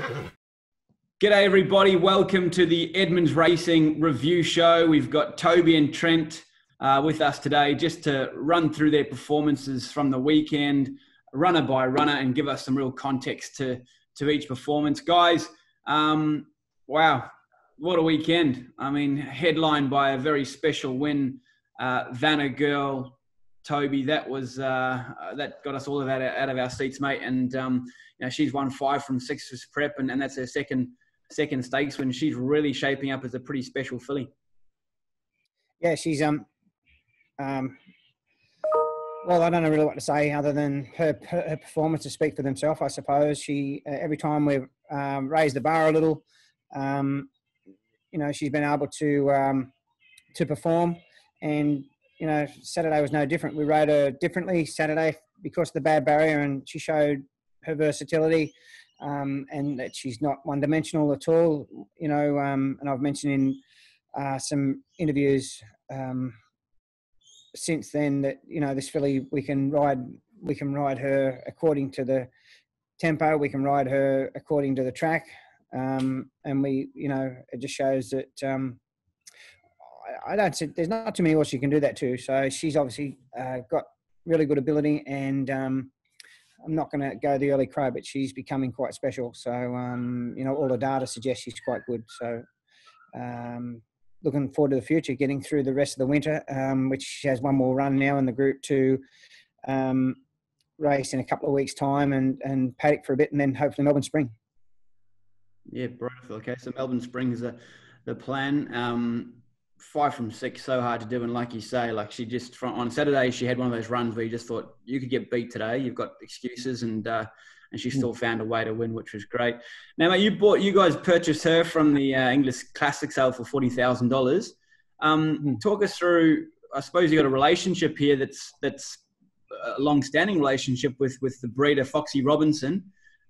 G'day everybody, welcome to the Edmonds Racing Review Show. We've got Toby and Trent with us today just to run through their performances from the weekend, runner by runner, and give us some real context to each performance. Guys, wow, what a weekend. I mean, headlined by a very special win. Vanna Girl, Toby, that got us all out of our seats, mate. And she's won 5 from 6 with prep, and that's her second stakes win. She's really shaping up as a pretty special filly. Yeah, she's well, I don't know really what to say other than her performance to speak for themselves, I suppose. She every time we've raised the bar a little, she's been able to perform. And Saturday was no different. We rode her differently Saturday because of the bad barrier, and she showed her versatility. And that she's not one-dimensional at all, and I've mentioned in some interviews since then that this filly we can ride her according to the tempo, we can ride her according to the track, and it just shows that I don't see there's not too many horses you can do that to. So she's obviously got really good ability, and I'm not going to go the early crow, but she's becoming quite special. So, all the data suggests she's quite good. So, looking forward to the future, getting through the rest of the winter, which she has one more run now in the Group 2 race in a couple of weeks' time, and paddock for a bit, and then hopefully Melbourne Spring. Yeah, beautiful. Okay, so Melbourne Spring is the plan. 5 from 6, so hard to do. And like you say, like on Saturday, she had one of those runs where you just thought you could get beat today. You've got excuses, and she still found a way to win, which was great. Now, mate, you guys purchased her from the English Classic sale for $40,000. Talk us through. I suppose you got a relationship here that's a long-standing relationship with the breeder Foxy Robinson,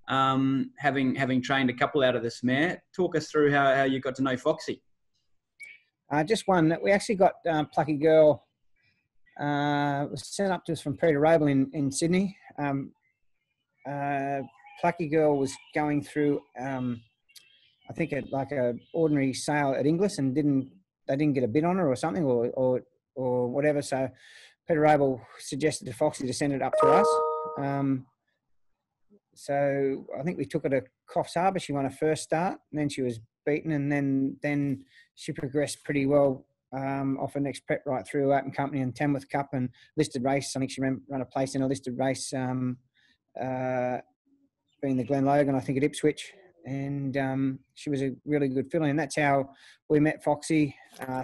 having trained a couple out of this mare. Talk us through how you got to know Foxy. Just one that we actually got Plucky Girl was sent up to us from Peter Rabel in Sydney. Plucky Girl was going through, I think, like a ordinary sale at Inglis, and they didn't get a bid on her or something or whatever. So Peter Rabel suggested to Foxy to send it up to us. So I think we took her to Coffs Harbour. She won her first start, and then she was beaten, and then she progressed pretty well off her next prep right through Open Company and Tamworth Cup and listed race. I think she ran a place in a listed race, being the Glen Logan, I think, at Ipswich. And she was a really good filly, and that's how we met Foxy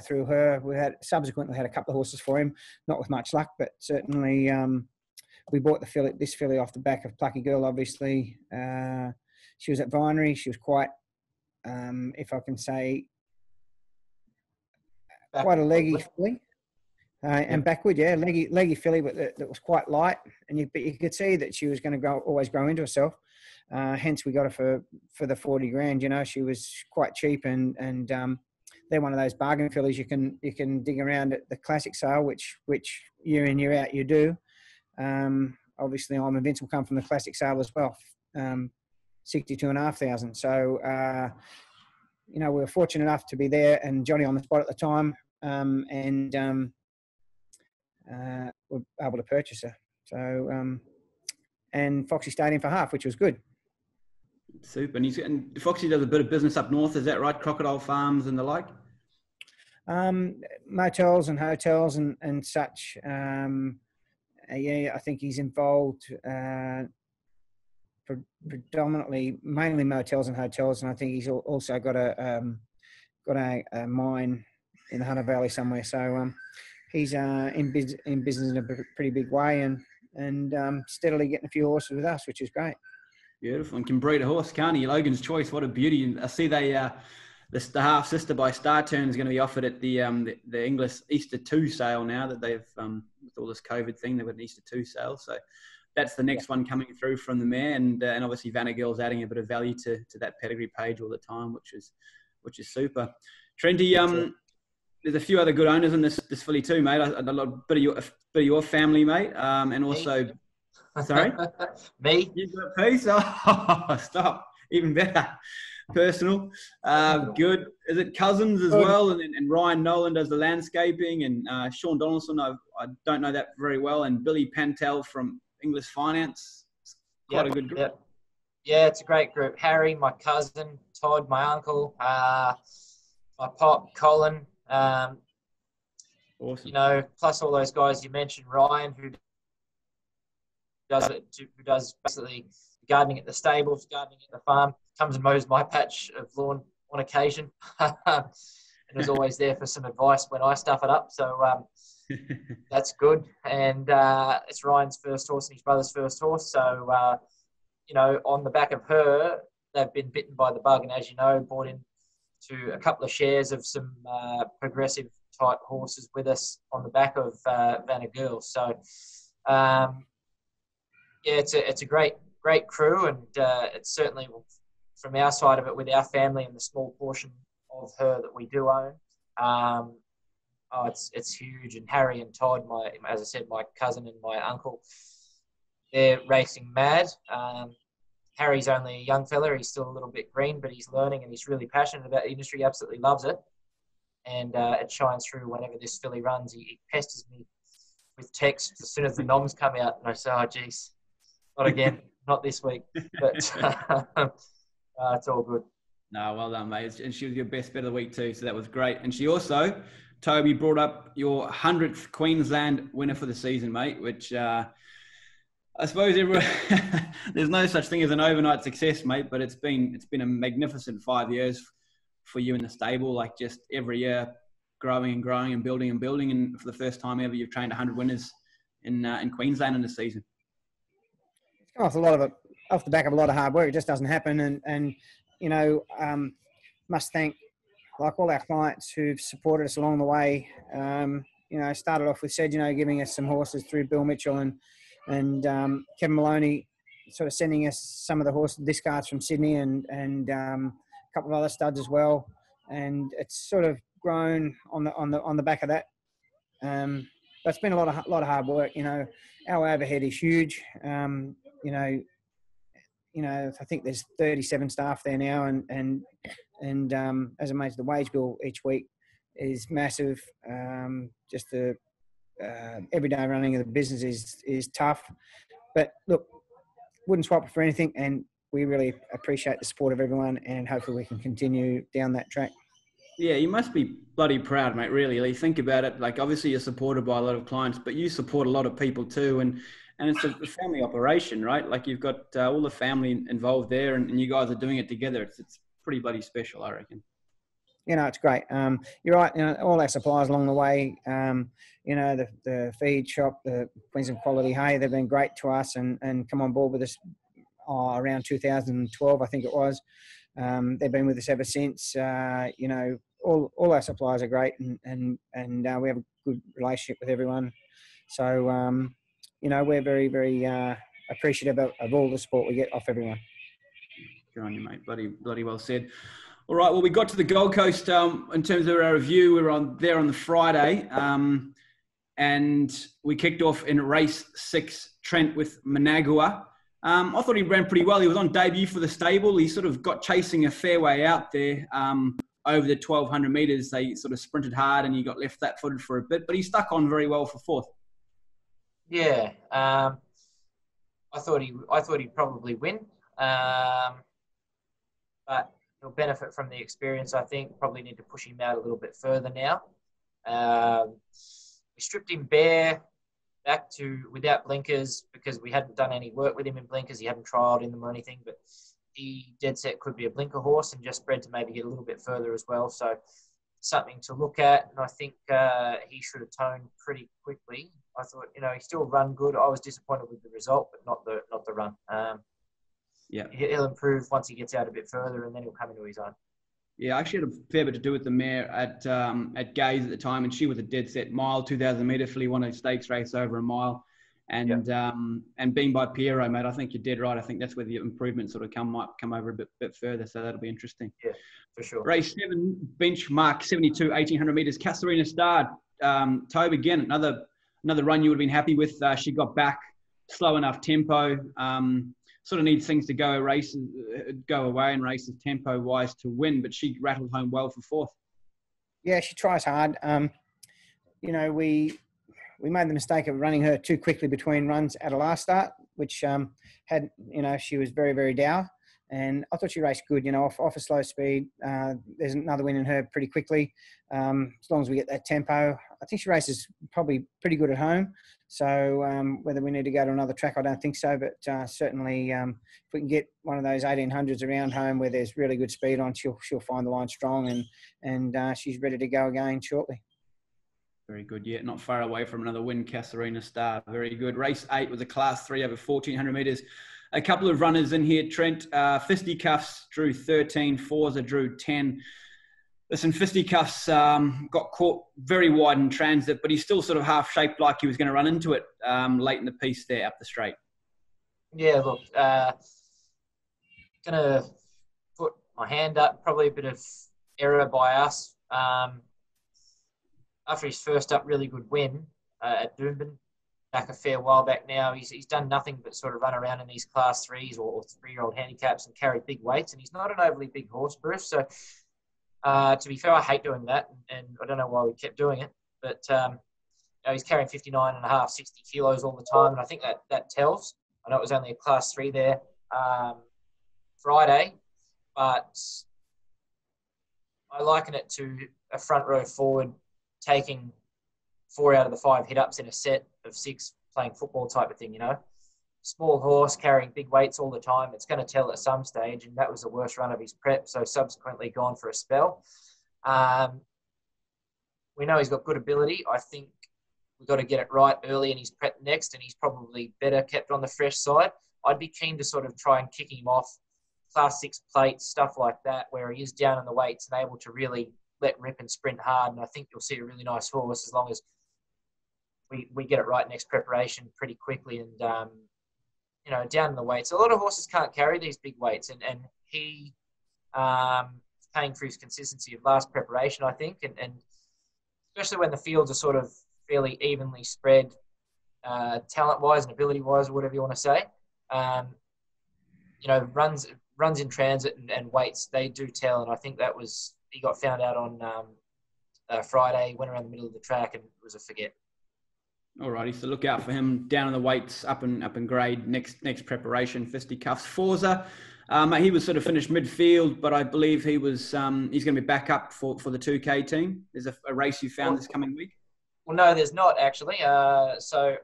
through her. We subsequently had a couple of horses for him, not with much luck, but certainly we bought this filly off the back of Plucky Girl, obviously. She was at Vinery. She was quite, if I can say, quite a leggy filly. And backward, yeah, leggy filly, but that was quite light. But you could see that she was going to always grow into herself. Hence, we got her for the $40,000. She was quite cheap, and they're one of those bargain fillies you can dig around at the classic sale, which year in year out you do. Obviously, I'm Invincible come from the classic sale as well, $62,500. So we were fortunate enough to be there, and Johnny on the spot at the time, and we're able to purchase her. So and Foxy stayed in for half, which was good. Super. And Foxy does a bit of business up north, is that right? Crocodile Farms and the like? Motels and hotels and such. Yeah, I think he's involved predominantly, mainly motels and hotels, and I think he's also got a mine in the Hunter Valley somewhere. So he's in business in a pretty big way, and steadily getting a few horses with us, which is great. Beautiful, and can breed a horse, can't he? Logan's Choice, what a beauty! And I see the half sister by Star Turn is going to be offered at the English Easter 2 sale now that they've with all this COVID thing, they've got an Easter 2 sale. So that's the next one coming through from the mare, and obviously Vanna Girl's adding a bit of value to that pedigree page all the time, which is super. Trenty, there's a few other good owners in this filly too, mate. A bit of your family, mate, and also. Sorry? Me? You got a piece? Oh, stop. Even better. Personal. Good. Is it cousins as Good. well? And Ryan Nolan does the landscaping, and Sean Donaldson, I don't know that very well, and Billy Pantel from English Finance. It's quite a good group. Yep. Yeah, it's a great group. Harry, my cousin, Todd, my uncle, my pop, Colin, Awesome. you know, plus all those guys you mentioned, Ryan, who does basically gardening at the stables, gardening at the farm, comes and mows my patch of lawn on occasion, and is always there for some advice when I stuff it up. So that's good. And it's Ryan's first horse and his brother's first horse. So, you know, on the back of her, they've been bitten by the bug. And as you know, bought into a couple of shares of some progressive type horses with us on the back of Vanna Girl. So, yeah, it's a great crew, and it's certainly from our side of it, with our family and the small portion of her that we do own. It's huge. And Harry and Todd, as I said, my cousin and my uncle, they're racing mad. Harry's only a young fella. He's still a little bit green, but he's learning and he's really passionate about the industry. He absolutely loves it. And it shines through whenever this filly runs. He pesters me with texts as soon as the noms come out. And I say, oh, geez, not again, not this week. But it's all good. No, well done, mate. And she was your best bet of the week too, so that was great. And she also, Toby, brought up your 100th Queensland winner for the season, mate, which I suppose there's no such thing as an overnight success, mate, but it's been a magnificent 5 years for you in the stable, like just every year growing and growing and building and building. And for the first time ever, you've trained 100 winners in Queensland in the season. It's come off the back of a lot of hard work. It just doesn't happen. And you know, must thank like all our clients who've supported us along the way. You know, started off with giving us some horses through Bill Mitchell and Kevin Maloney, sort of sending us some of the horse discards from Sydney and a couple of other studs as well. And it's sort of grown on the back of that. But it's been a lot of hard work. You know, our overhead is huge. You know, I think there's 37 staff there now, and as I mentioned, the wage bill each week is massive. Just the everyday running of the business is tough, but look, wouldn't swap it for anything, and we really appreciate the support of everyone, and hopefully we can continue down that track. Yeah, you must be bloody proud, mate, really. Like, think about it. Like, obviously you're supported by a lot of clients, but you support a lot of people too, and it's a family operation, right? Like, you've got all the family involved there, and you guys are doing it together. It's pretty bloody special, I reckon. You know, it's great. You're right. You know, all our suppliers along the way, you know, the feed shop, the Queensland Quality Hay, they've been great to us and come on board with us around 2012, I think it was. They've been with us ever since. You know, all our suppliers are great, and we have a good relationship with everyone. So, you know, we're very, very appreciative of all the support we get off everyone. Good on you, mate. Bloody well said. All right, well, we got to the Gold Coast in terms of our review. We were there on the Friday, and we kicked off in race 6, Trent with Managua. I thought he ran pretty well. He was on debut for the stable. He sort of got chasing a fair way out there over the 1,200 metres. They sort of sprinted hard, and he got left flat-footed for a bit, but he stuck on very well for 4th. Yeah, I thought he'd probably win, but he'll benefit from the experience. I think probably need to push him out a little bit further now. We stripped him bare back to without blinkers because we hadn't done any work with him in blinkers. He hadn't trialled in them or anything, but he dead set could be a blinker horse and just bred to maybe get a little bit further as well. So something to look at, and I think he should have toned pretty quickly. I thought, you know, he still run good. I was disappointed with the result, but not the run. Yeah, he'll improve once he gets out a bit further, and then he'll come into his own. Yeah, I actually had a fair bit to do with the mare at Gaze at the time, and she was a dead set mile, 2,000 metre filly, won a stakes race over a mile, and being by Piero, mate, I think you're dead right. I think that's where the improvement sort of might come over a bit further, so that'll be interesting. Yeah, for sure. Race 7, benchmark 72, 1,800 metres, Casarina Star. Tobe again, another run you would have been happy with. She got back, slow enough tempo. sort of needs things to go away in races tempo wise to win, but she rattled home well for fourth. Yeah, she tries hard. You know, we made the mistake of running her too quickly between runs at a last start, which had, you know, she was very, very dour. And I thought she raced good, you know, off a slow speed. There's another win in her pretty quickly. As long as we get that tempo, I think she races probably pretty good at home. So whether we need to go to another track, I don't think so. But certainly, if we can get one of those 1800s around home where there's really good speed on, she'll find the line strong, and she's ready to go again shortly. Very good. Yeah, not far away from another win, Kasarina Star. Very good. Race 8 was a Class 3 over 1,400 metres. A couple of runners in here, Trent. Fisticuffs drew 13. Forza drew 10. Listen, Fisticuffs got caught very wide in transit, but he's still sort of half-shaped like he was going to run into it late in the piece there up the straight. Yeah, look, going to put my hand up. Probably a bit of error by us. After his first up really good win at Doomben, back a fair while back now, he's done nothing but sort of run around in these Class 3s or 3-year-old handicaps and carry big weights, and he's not an overly big horse, Bruce. So, to be fair, I hate doing that, and I don't know why we kept doing it, but you know, he's carrying 59.5, 60 kilos all the time, and I think that tells. I know it was only a Class 3 there Friday, but I liken it to a front row forward taking 4 out of the 5 hit-ups in a set of 6 playing football type of thing, you know. Small horse carrying big weights all the time. It's going to tell at some stage, and that was the worst run of his prep, so subsequently gone for a spell. We know he's got good ability. I think we've got to get it right early in his prep next, and he's probably better kept on the fresh side. I'd be keen to sort of try and kick him off Class 6 plates, stuff like that, where he is down in the weights and able to really let rip and sprint hard, and I think you'll see a really nice horse as long as we get it right next preparation pretty quickly. And you know, down in the weights, a lot of horses can't carry these big weights, and he paying for his consistency of last preparation, I think, and especially when the fields are sort of fairly evenly spread, talent-wise and ability-wise, or whatever you want to say. You know, runs in transit and weights, they do tell, and I think that was, he got found out on Friday, went around the middle of the track, and it was a forget. Alrighty, so look out for him down in the weights, up in grade next preparation. Fisticuffs. Forza, he was sort of finished midfield, but I believe he was he's going to be back up for the 2K team. There's a race you found this coming week. Well, no, there's not actually. So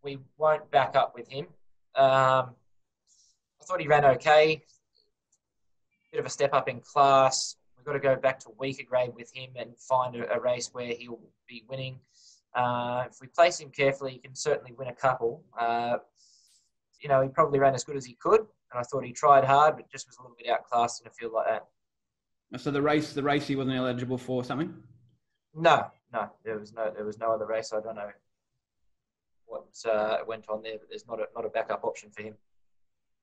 we won't back up with him. I thought he ran okay. Bit of a step up in class. We've got to go back to weaker grade with him and find a race where he'll be winning. If we place him carefully, he can certainly win a couple. You know, he probably ran as good as he could, and I thought he tried hard, but just was a little bit outclassed in a field like that. So the race he wasn't eligible for something? No, there was no other race. I don't know what went on there, but there's not a backup option for him.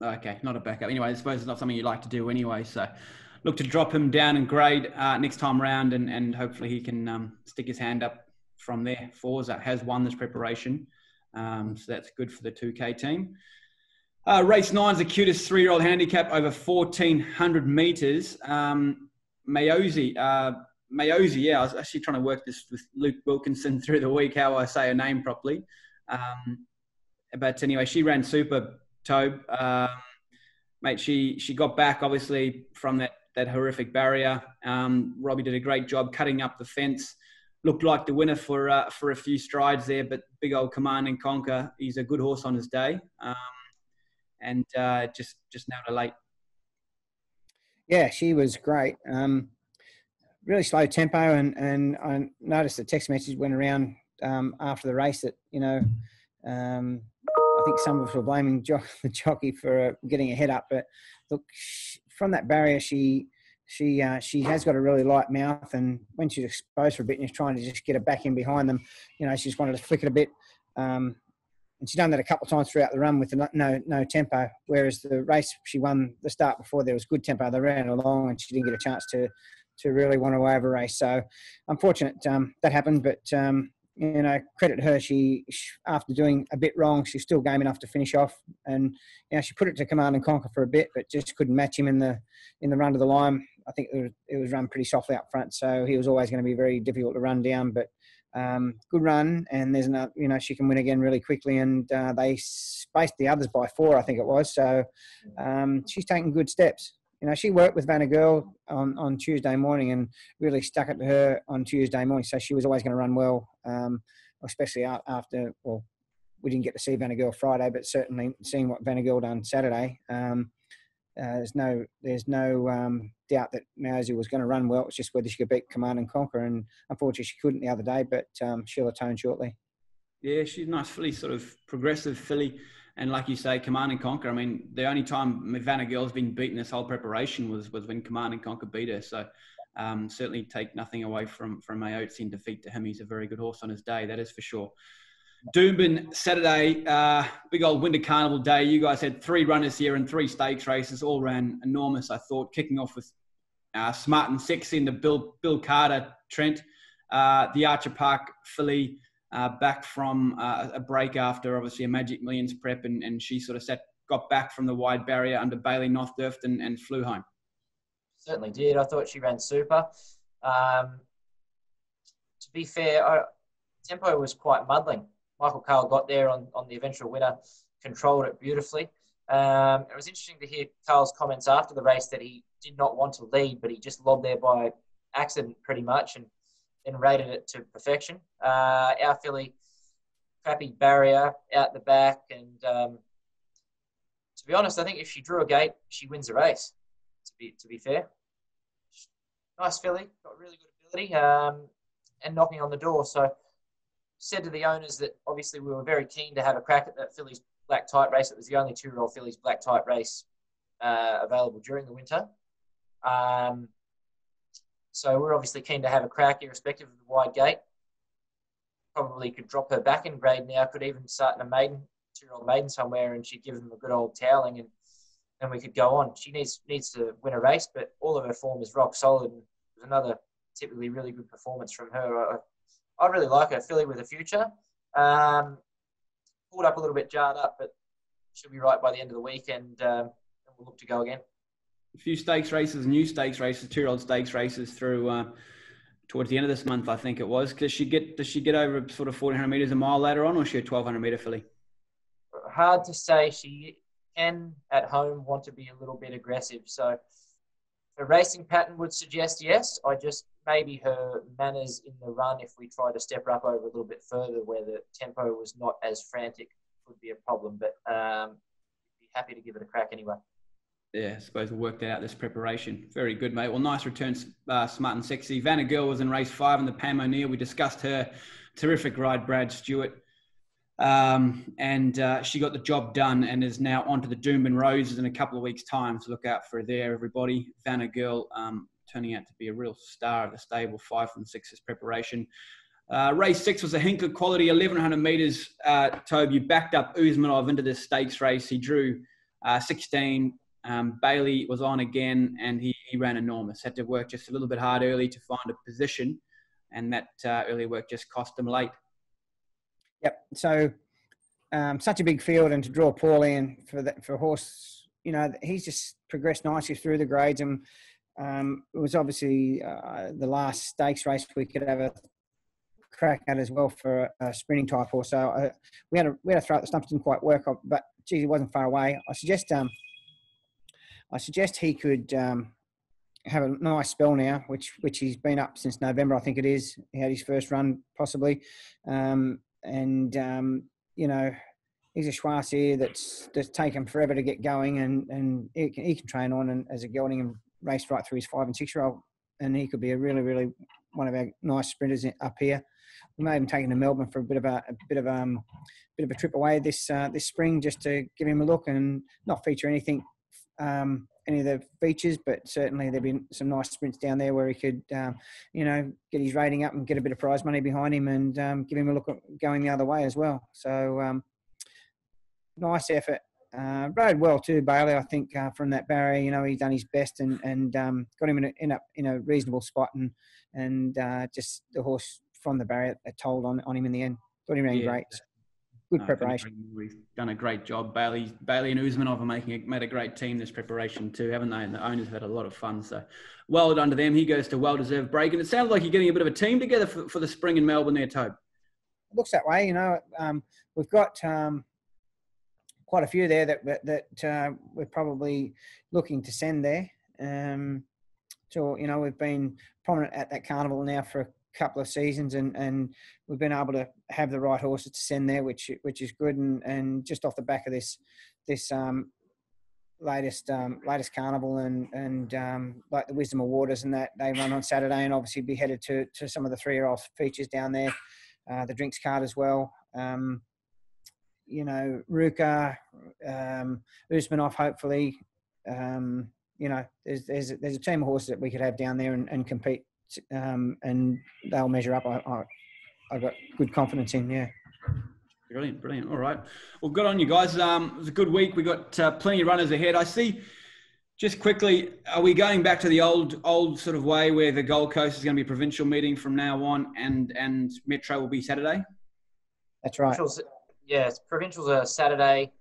Okay, not a backup. Anyway, I suppose it's not something you like to do anyway. So look to drop him down in grade next time round, and hopefully he can stick his hand up from there. Forza has won this preparation, so that's good for the 2K team. Race 9 is the cutest 3-year-old handicap over 1,400 metres. Mayosi, yeah, I was actually trying to work this with Luke Wilkinson through the week, how I say her name properly. But anyway, she ran super, Tobe. Mate, she got back, obviously, from that horrific barrier. Robbie did a great job cutting up the fence. Looked like the winner for a few strides there, but big old Command and Conquer, he's a good horse on his day. And just nailed her late. Yeah, she was great. Really slow tempo, and I noticed the text message went around after the race that, you know, I think some of us were blaming the jockey for getting a head up, but look, from that barrier, she has got a really light mouth, and when she's exposed for a bit and you're trying to just get her back in behind them, you know, she just wanted to flick it a bit. And she's done that a couple of times throughout the run with no tempo, whereas the race she won the start before, there was good tempo. They ran along and she didn't get a chance to really want to over race. So unfortunate that happened, but credit her. She after doing a bit wrong, she's still game enough to finish off, and she put it to Command and Conquer for a bit, but just couldn't match him in the run to the line. I think it was run pretty softly up front, so he was always going to be very difficult to run down. But good run, and there's another, she can win again really quickly, and they spaced the others by 4, I think it was. So she's taking good steps. She worked with Vanna Girl on Tuesday morning and really stuck it to her on Tuesday morning. So she was always going to run well, especially after, well, we didn't get to see Vanna Girl Friday, but certainly seeing what Vanna Girl done Saturday, there's no doubt that Mauser was going to run well. It was just whether she could beat Command and Conquer, and unfortunately she couldn't the other day, but she'll atone shortly. Yeah, she's a nice filly, sort of progressive filly. And like you say, Command and Conquer, I mean, the only time Vanna Girl's been beaten this whole preparation was when Command and Conquer beat her. So certainly take nothing away from Mayotes in defeat to him. He's a very good horse on his day, that is for sure. Doomben Saturday, big old Winter Carnival day. You guys had 3 runners here and 3 stakes races, all ran enormous, I thought, kicking off with Smart and Sexy in the Bill Carter Trent, the Archer Park filly, back from a break after obviously a Magic Millions prep, and she sort of got back from the wide barrier under Bailey Northdurft and flew home. Certainly did. I thought she ran super. To be fair, tempo was quite muddling. Michael Carl got there on the eventual winner, controlled it beautifully. It was interesting to hear Carl's comments after the race that he did not want to lead, but he just lobbed there by accident pretty much, and then rated it to perfection. Our filly, crappy barrier out the back, and to be honest, I think if she drew a gate, she wins the race. To be fair, nice filly, got really good ability, and knocking on the door. So said to the owners that obviously we were very keen to have a crack at that filly's black type race. It was the only 2-year-old filly's black type race available during the winter. So we're obviously keen to have a crack, irrespective of the wide gate. Probably could drop her back in grade now, could even start in a 2-year-old maiden somewhere, and she'd give them a good old toweling, and then we could go on. She needs to win a race, but all of her form is rock solid, and it was another typically really good performance from her. I really like her, filly with a future. Pulled up a little bit jarred up, but she'll be right by the end of the week, and we'll look to go again. A few stakes races, new stakes races, 2-year-old stakes races through towards the end of this month, I think it was. Does she get over sort of 1,400 metres a mile later on, or is she a 1,200 metre filly? Hard to say. She can, at home, want to be a little bit aggressive. So the racing pattern would suggest yes. Maybe her manners in the run, if we try to step her up over a little bit further where the tempo was not as frantic, would be a problem. But be happy to give it a crack anyway. Yeah, I suppose we'll work that out this preparation. Very good, mate. Well, nice return, Smart and Sexy. Vanna Girl was in race 5 in the Pam O'Neill. We discussed her. Terrific ride, Brad Stewart. And she got the job done and is now onto the Doomben Roses in a couple of weeks' time. So look out for her there, everybody. Vanna Girl turning out to be a real star of the stable. 5 from 6's preparation. Race 6 was a Hinkler quality, 1,100 metres. Tobe, you backed up Uzmanov into this stakes race. He drew 16. Bailey was on again, and he ran enormous. Had to work just a little bit hard early to find a position, and that early work just cost him late. Yep. So such a big field, and to draw poorly, and for a horse, he's just progressed nicely through the grades, and it was obviously the last stakes race we could have a crack at as well for a sprinting type horse. So we had to throw at the stumps. Didn't quite work, but geez, he wasn't far away. I suggest he could have a nice spell now, which he's been up since November, I think it is. He had his first run, possibly. He's a Schwartz here that's taken forever to get going, and he can train on and as a gelding and race right through his 5 and 6-year-old, and he could be a really, really one of our nice sprinters up here. We may even take him to Melbourne for a bit of a trip away this spring, just to give him a look and not feature anything. Any of the features, but certainly there'd be some nice sprints down there where he could, get his rating up and get a bit of prize money behind him, and give him a look at going the other way as well. So nice effort. Rode well too, Bailey. I think from that barrier, he's done his best and got him in a reasonable spot, and just the horse from the barrier that told on him in the end. Thought he ran great. Good preparation. He's done a great job. Bailey and Usmanov are made a great team this preparation too, haven't they? And the owners have had a lot of fun. So well done to them. He goes to well-deserved break. And it sounds like you're getting a bit of a team together for the spring in Melbourne there, Tobe. It looks that way. We've got quite a few there that we're probably looking to send there. So, we've been prominent at that carnival now for a couple of seasons, and we've been able to have the right horses to send there, which is good. And just off the back of this latest carnival and like the Wisdom of Waters and that, they run on Saturday, and obviously be headed to some of the 3-year-old features down there, the drinks card as well. Ruka, Usmanov, hopefully. There's a team of horses that we could have down there and compete, and they'll measure up. I've got good confidence in, yeah. Brilliant. All right. Well, good on you guys. It was a good week. We got plenty of runners ahead. I see. Just quickly, are we going back to the old sort of way where the Gold Coast is going to be a provincial meeting from now on, and Metro will be Saturday? That's right. Provincials are Saturday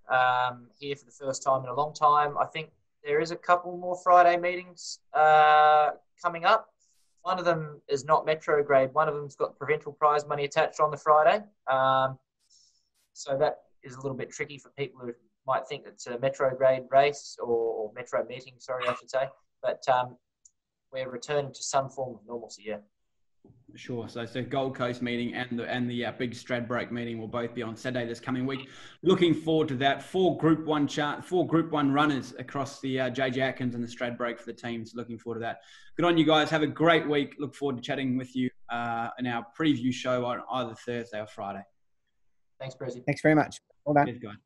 here for the first time in a long time. I think there is a couple more Friday meetings coming up. One of them is not Metro grade. One of them's got provincial prize money attached on the Friday. So that is a little bit tricky for people who might think it's a Metro grade race or Metro meeting, I should say. But we're returning to some form of normalcy, yeah. Sure. So Gold Coast meeting and the big Stradbroke meeting will both be on Saturday this coming week. Looking forward to that. 4 Group 1 runners across the JJ Atkins and the Stradbroke for the teams. Looking forward to that. Good on you guys. Have a great week. Look forward to chatting with you in our preview show on either Thursday or Friday. Thanks, Prezi. Thanks very much. Well done. Cheers, guys.